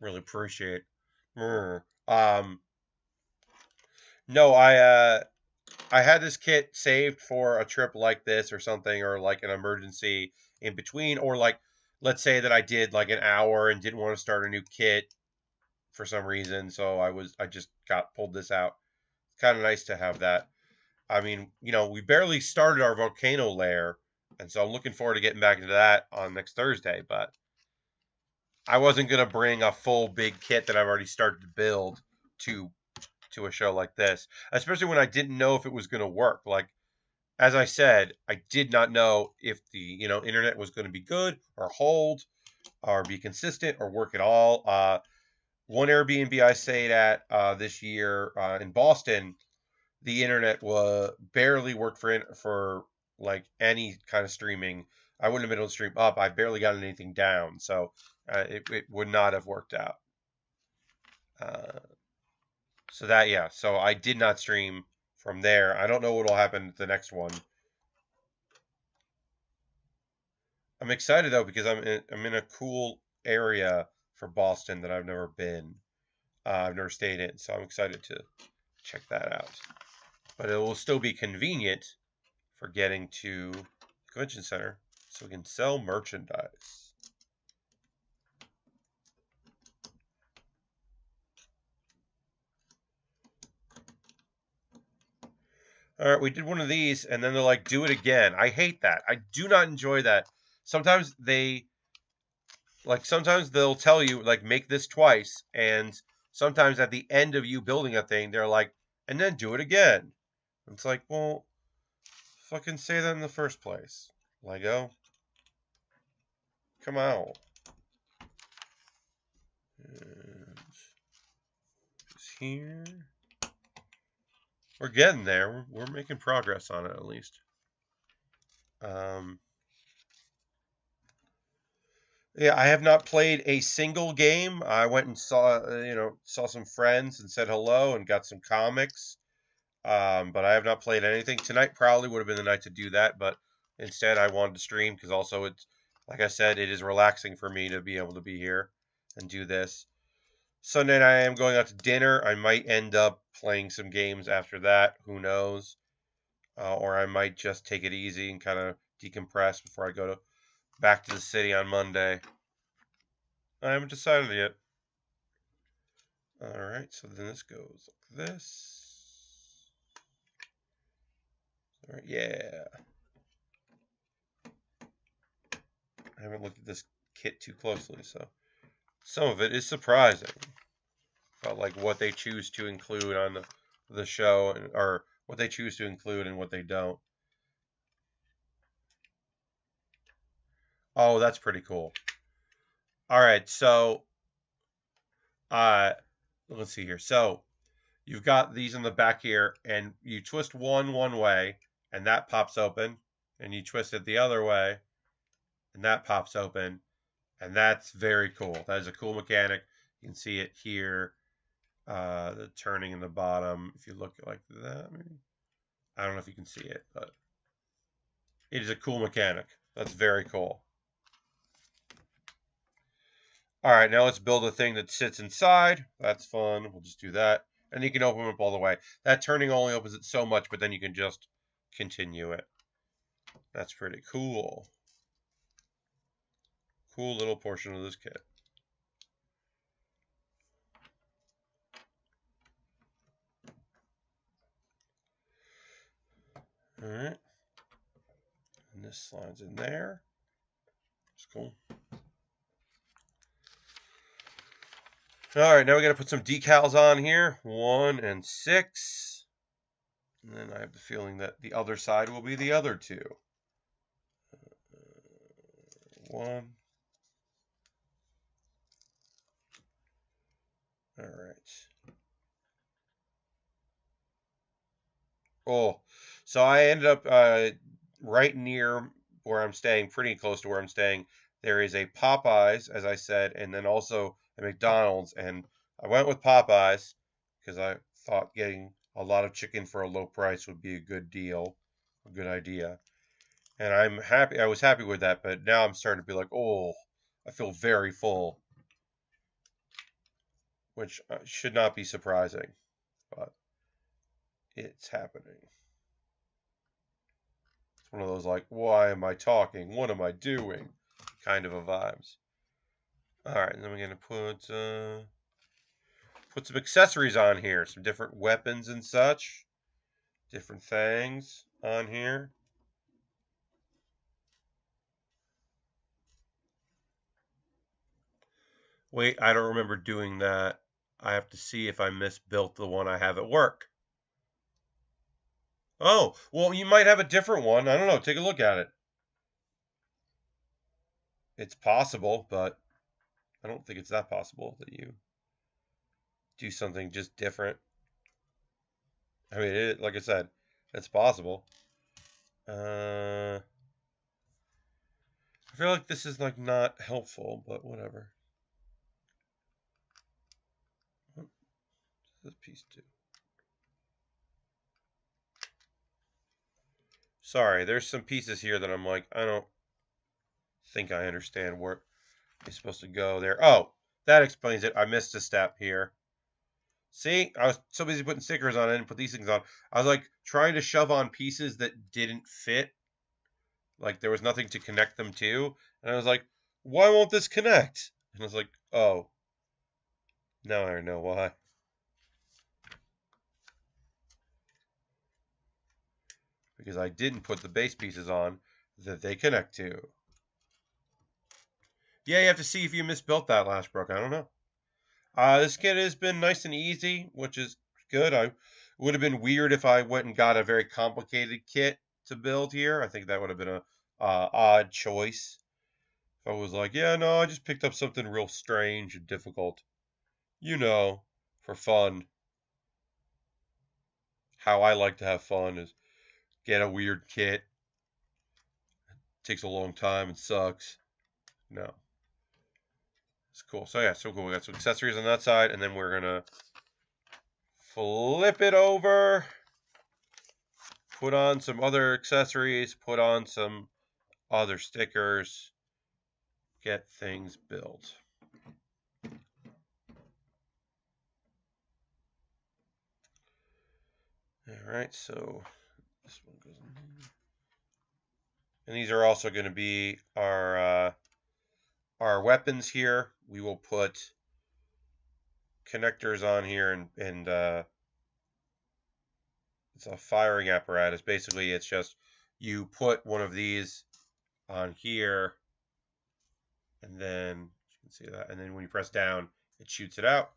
Really appreciate it. No, I had this kit saved for a trip like this or something, or like an emergency in between, or like, let's say that I did like an hour and didn't want to start a new kit for some reason, so I just pulled this out. It's kind of nice to have that. I mean, we barely started our volcano lair, and so I'm looking forward to getting back into that on next Thursday, but I wasn't going to bring a full big kit that I've already started to build to a show like this, especially when I didn't know if it was going to work. Like, as I said, I did not know if the, internet was going to be good or hold or be consistent or work at all. One Airbnb I stayed at this year in Boston, the internet barely worked for like any kind of streaming. I wouldn't have been able to stream up. I barely got anything down, so it would not have worked out. So that, yeah. So I did not stream from there. I don't know what will happen to the next one. I'm excited though because I'm in a cool area for Boston that I've never been. I've never stayed in, so I'm excited to check that out. But it will still be convenient for getting to the convention center so we can sell merchandise. All right, we did one of these, and then they're like, do it again. I hate that. I do not enjoy that. Sometimes sometimes they'll tell you, like, make this twice, and sometimes at the end of you building a thing, they're like, and then do it again. It's like, well, fucking say that in the first place. Lego. Come out. And just here. We're getting there. We're making progress on it, at least. Yeah, I have not played a single game. I went and saw some friends and said hello and got some comics. But I have not played anything. Tonight probably would have been the night to do that, but instead I wanted to stream because also it's, like I said, it is relaxing for me to be able to be here and do this. Sunday night I am going out to dinner. I might end up playing some games after that. Who knows? Or I might just take it easy and kind of decompress before I go back to the city on Monday. I haven't decided yet. Alright, so then this goes like this. Alright, yeah. I haven't looked at this kit too closely, so some of it is surprising about like what they choose to include on the show, or what they choose to include and what they don't. Oh, that's pretty cool. All right, so let's see here. So you've got these in the back here, and you twist one way, and that pops open, and you twist it the other way, and that pops open, and that's very cool. That is a cool mechanic. You can see it here, the turning in the bottom. If you look like that, maybe. I don't know if you can see it, but it is a cool mechanic. That's very cool. All right, now let's build a thing that sits inside. That's fun. We'll just do that. And you can open them up all the way. That turning only opens it so much, but then you can just continue it. That's pretty cool. Cool little portion of this kit. All right. And this slides in there. It's cool. All right, now we got to put some decals on here. 1 and 6. And then I have the feeling that the other side will be the other two. 1. All right. Oh, so I ended up right near where I'm staying, pretty close to where I'm staying. There is a Popeyes, as I said, and then also a McDonald's. And I went with Popeyes because I thought getting a lot of chicken for a low price would be a good deal, a good idea. And I'm happy. I was happy with that, but now I'm starting to be like, oh, I feel very full, which should not be surprising, but it's happening. One of those like, why am I talking? What am I doing? Kind of a vibes. All right, and then we're gonna put some accessories on here, some different weapons and such, different things on here. Wait, I don't remember doing that. I have to see if I misbuilt the one I have at work. Oh, well, you might have a different one. I don't know. Take a look at it. It's possible, but I don't think it's that possible that you do something just different. I mean, like I said, it's possible. I feel like this is like not helpful, but whatever. What does this piece do? Sorry, there's some pieces here that I'm like, I don't think I understand where it's supposed to go there. Oh, that explains it. I missed a step here. See, I was so busy putting stickers on, I didn't put these things on. I was like trying to shove on pieces that didn't fit. Like there was nothing to connect them to. And I was like, why won't this connect? And I was like, oh, now I know why. Because I didn't put the base pieces on that they connect to. Yeah, you have to see if you misbuilt that last Brook. I don't know. This kit has been nice and easy, which is good. I would have been weird if I went and got a very complicated kit to build here. I think that would have been a odd choice. If I was like, yeah, no, I just picked up something real strange and difficult. You know, for fun. How I like to have fun is get a weird kit. Takes a long time and sucks. No. It's cool. So yeah, so cool. We got some accessories on that side, and then we're gonna flip it over, put on some other accessories, put on some other stickers, get things built. All right, so this one goes in here. And these are also going to be our weapons here. We will put connectors on here, and it's a firing apparatus. Basically, it's just you put one of these on here, and then you can see that. And then when you press down, it shoots it out,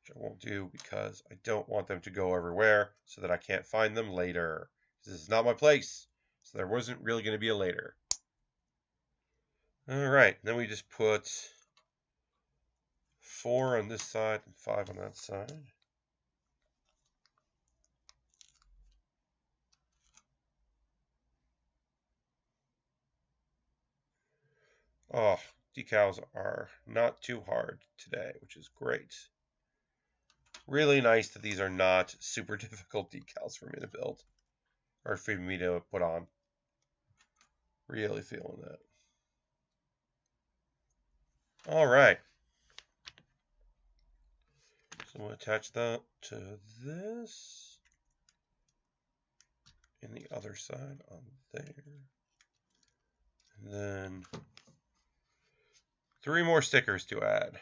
which I won't do because I don't want them to go everywhere so that I can't find them later. This is not my place, so there wasn't really going to be a later. All right, then we just put 4 on this side and 5 on that side. Oh, decals are not too hard today, which is great. Really nice that these are not super difficult decals for me to build, or for me to put on. Really feeling that. All right. So I'm going to attach that to this, and the other side on there. And then 3 more stickers to add.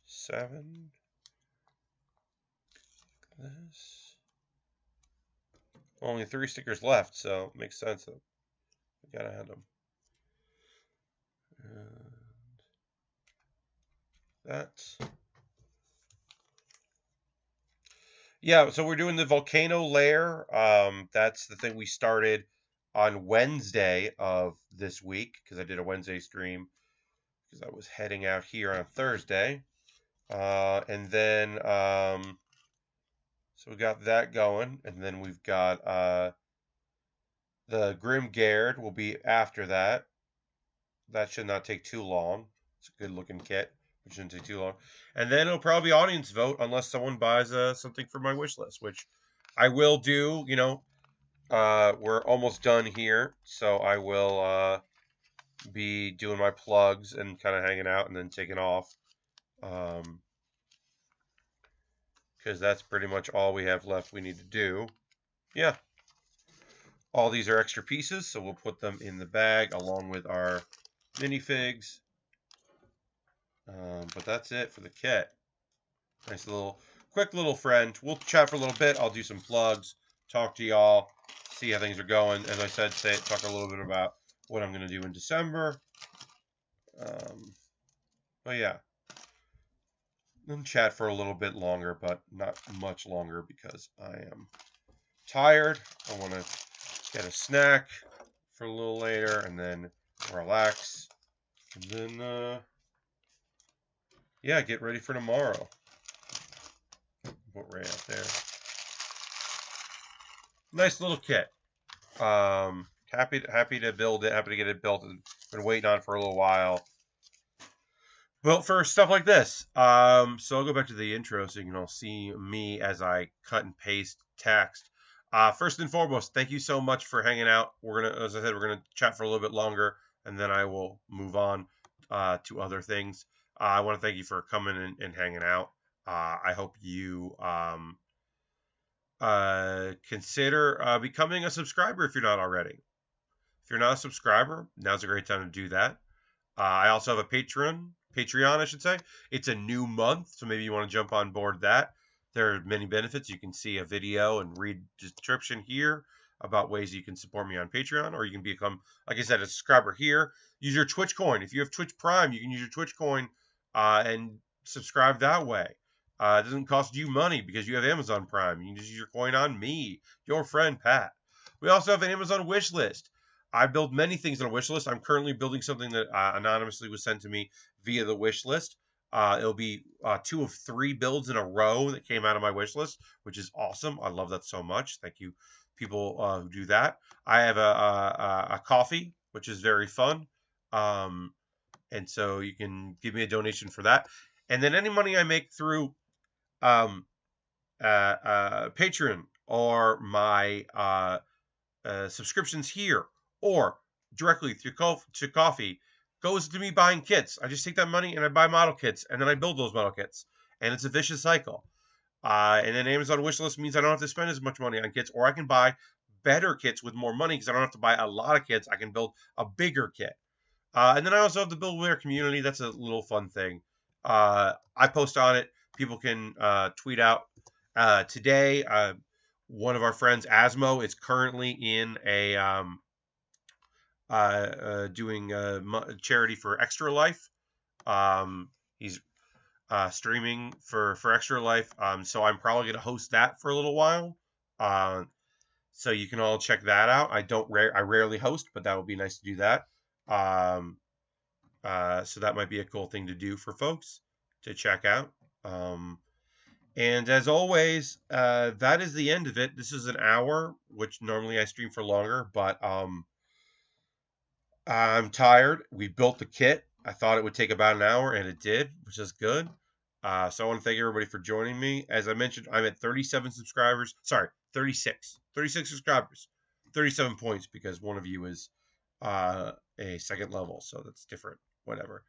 7. This. Only 3 stickers left, so it makes sense that we gotta add them. And that. Yeah, so we're doing the volcano layer. That's the thing we started on Wednesday of this week, because I did a Wednesday stream because I was heading out here on Thursday. And then, so we got that going, and then we've got the Grim Gerd will be after that. That should not take too long. It's a good looking kit. It shouldn't take too long. And then it'll probably be audience vote unless someone buys something for my wish list, which I will do. You know, we're almost done here, so I will be doing my plugs and kind of hanging out and then taking off. Because that's pretty much all we have left we need to do. Yeah. All these are extra pieces, so we'll put them in the bag along with our minifigs. But that's it for the kit. Nice little, quick little friend. We'll chat for a little bit. I'll do some plugs, talk to y'all, see how things are going. As I said, talk a little bit about what I'm going to do in December. But yeah. Then chat for a little bit longer, but not much longer because I am tired. I want to get a snack for a little later and then relax. And then, yeah, get ready for tomorrow. Put Ray out there. Nice little kit. Kind happy to build it. Happy to get it built. Been waiting on it for a little while. Built for stuff like this. So I'll go back to the intro so you can all see me as I cut and paste text. First and foremost, thank you so much for hanging out. We're gonna, as I said, we're gonna chat for a little bit longer, and then I will move on to other things. I want to thank you for coming and hanging out. I hope you consider becoming a subscriber if you're not already. If you're not a subscriber, now's a great time to do that. I also have a Patreon, I should say. It's a new month, so maybe you want to jump on board that. There are many benefits. You can see a video and read description here about ways you can support me on Patreon, or you can become, like I said, a subscriber here. Use your Twitch coin. If you have Twitch Prime, you can use your Twitch coin and subscribe that way. It doesn't cost you money because you have Amazon Prime. You can just use your coin on me, your friend Pat. We also have an Amazon wish list. I build many things on a wish list. I'm currently building something that anonymously was sent to me via the wish list. It'll be 2 of 3 builds in a row that came out of my wish list, which is awesome. I love that so much. Thank you, people who do that. I have a coffee, which is very fun. And so you can give me a donation for that. And then any money I make through Patreon or my subscriptions here, or directly through to coffee, goes to me buying kits. I just take that money and I buy model kits, and then I build those model kits, and it's a vicious cycle. And then Amazon wishlist means I don't have to spend as much money on kits, or I can buy better kits with more money because I don't have to buy a lot of kits. I can build a bigger kit. And then I also have the Build Wear community. That's a little fun thing. I post on it. People can tweet out. Today, one of our friends, Asmo, is currently in a doing charity for Extra Life. He's streaming for Extra Life. So I'm probably going to host that for a little while. So you can all check that out. I rarely host, but that would be nice to do that. So that might be a cool thing to do for folks to check out. And as always, that is the end of it. This is an hour, which normally I stream for longer, but I'm tired. We built the kit. I thought it would take about an hour, and it did, which is good. So I want to thank everybody for joining me. As I mentioned, I'm at 37 subscribers. Sorry, 36. 36 subscribers. 37 points because one of you is a second level, so that's different. Whatever.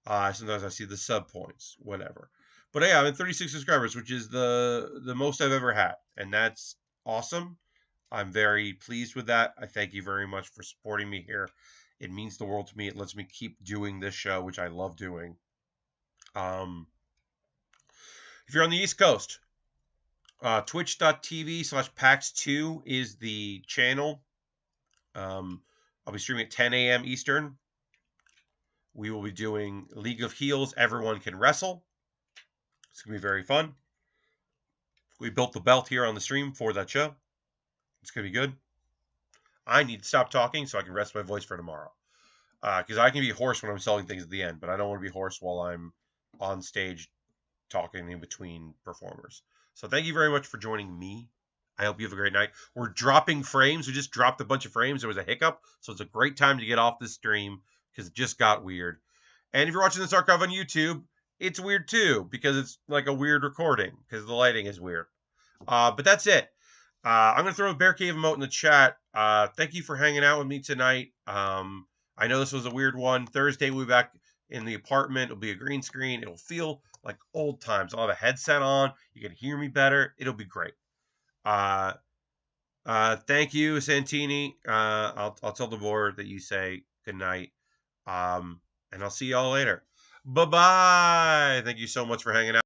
Sometimes I see the sub points. Whatever. But yeah, I'm at 36 subscribers, which is the most I've ever had, and that's awesome. I'm very pleased with that. I thank you very much for supporting me here. It means the world to me. It lets me keep doing this show, which I love doing. If you're on the East Coast, twitch.tv/PAX2 is the channel. I'll be streaming at 10 a.m. Eastern. We will be doing League of Heels. Everyone can wrestle. It's going to be very fun. We built the belt here on the stream for that show. It's going to be good. I need to stop talking so I can rest my voice for tomorrow. Because I can be hoarse when I'm selling things at the end, but I don't want to be hoarse while I'm on stage talking in between performers. So thank you very much for joining me. I hope you have a great night. We're dropping frames. We just dropped a bunch of frames. There was a hiccup, so it's a great time to get off this stream because it just got weird. And if you're watching this archive on YouTube, it's weird too because it's like a weird recording because the lighting is weird. But that's it. I'm going to throw a Bear Cave emote in the chat. Thank you for hanging out with me tonight. I know this was a weird one. Thursday, we'll be back in the apartment. It'll be a green screen. It'll feel like old times. I'll have a headset on. You can hear me better. It'll be great. Thank you, Santini. I'll tell the board that you say good night. And I'll see y'all later. Bye-bye. Thank you so much for hanging out.